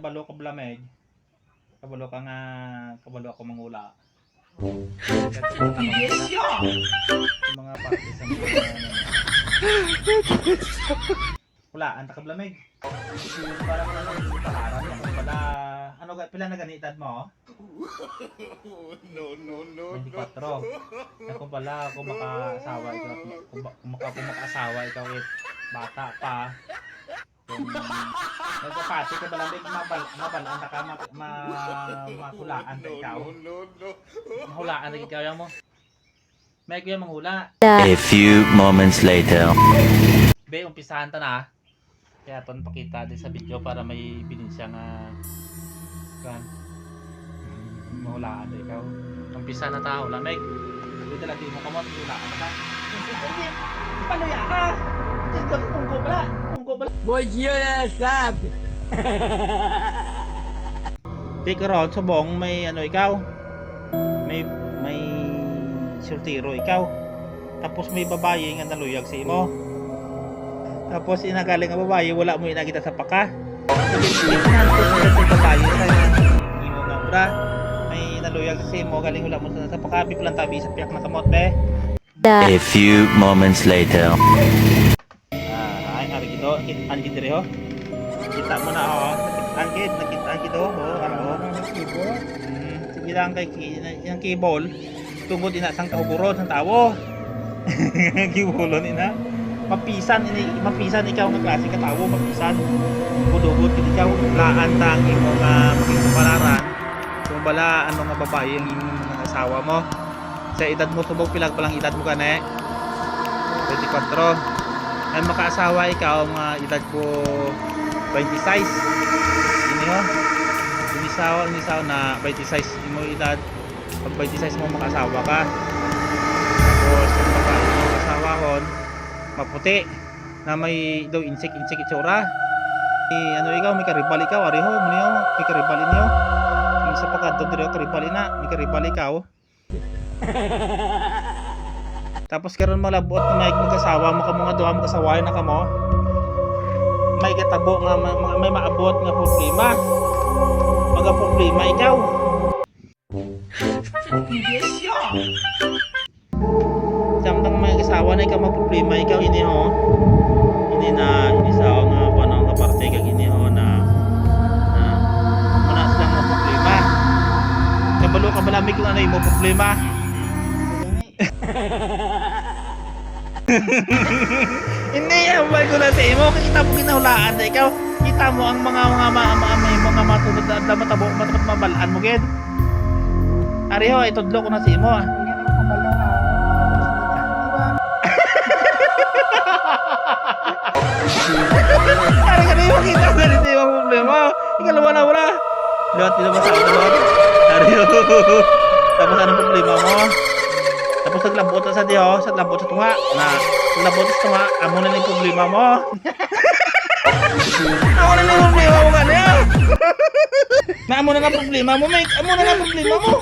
kabalo ko blameg. Kabalo ka nga, kabalo ako mangula. Yes, yung mga parte sa mga wala, anta ka blameg. Para ko lang yung palaran mo. Pala, ano, pila na ganitad mo? No. 24. Kung pala ako makaasawa ikaw, kung makaasawa ikaw bata pa. Kung nagpapati ka ba lang mabalaan na ka mahulaan ka ikaw. Mahulaan na ikaw yan mo. May kuya manghula. A few moments later. Be, umpisahan ta na. Kaya ton pakita din sa video para may binisya nga kan mahulaan na ikaw. Umpisa na ta, hula meg. Dito lagi mo kamot, hulaan na ka. Paluya ka. Tungko pala. Bonjour, sabi. Take ron, subong may ano ikaw. May sortiro ikaw. Tapos may babae nga naluyag sa imo. Tapos inagaling ang babae, wala mo inagita sa paka. Sige, nantos mo sa babae sa imo nga bra. May naluyag sa imo, galing wala mo sa paka, biplan tabi sa piyak na kamot be. A few moments later. Ari gito, kitaan gito rin ho. Kita mo na ho. Nakitaan gito ho. Ano ho? Sige lang kay yung cable. Tungod inasang kahuguron ng tawo. Giwolon ina. Mapisan ikaw ng klase ka tawo, mapisan. Budugod kid ikaw laan tang imo nga makikipalaran. Kung bala ano nga babae ang imong asawa mo. Sa edad mo subog pilag pa lang edad mo kane. 24. Ay makaasawa ikaw mga edad ko 26. Ini ho. Inisaw na 26 imo edad. Pag 26 mo makaasawa ka. Tapos makaasawa kon maputi na may daw insik itsura. Ano ikaw may karibal ikaw ari ho mo niyo may karibal niyo. Isa pa kadto diri karibal na may karibal ikaw. Tapos karon malabot na may magkasawa mo ka mga duha magkasaway na kamo. May katabo nga may maabot nga problema. Mga problema ikaw. Samtang may kasawa na ikaw problema ikaw ini ho. Ini na inisaw nga panang nga parte kag ini ho na muna silang mga problema. Kabalo ka malami kung ano yung problema. Hindi yan ko na sa imo kita mo kinahulaan na ikaw kita mo ang mga matulad na matabo mabalaan mo gid ari ho itudlo ko na sa imo ari ka niyo kita na dito yung problema ikaw wala liwat dito ba sa ari ho tapos anong problema mo. Tapos naglabot na sa diyo, sa labot sa tunga na naglabot sa tunga, amo na yung problema mo. Amo na yung problema mo kanya. Na amo na nga problema mo, mate. Amo na nga problema mo.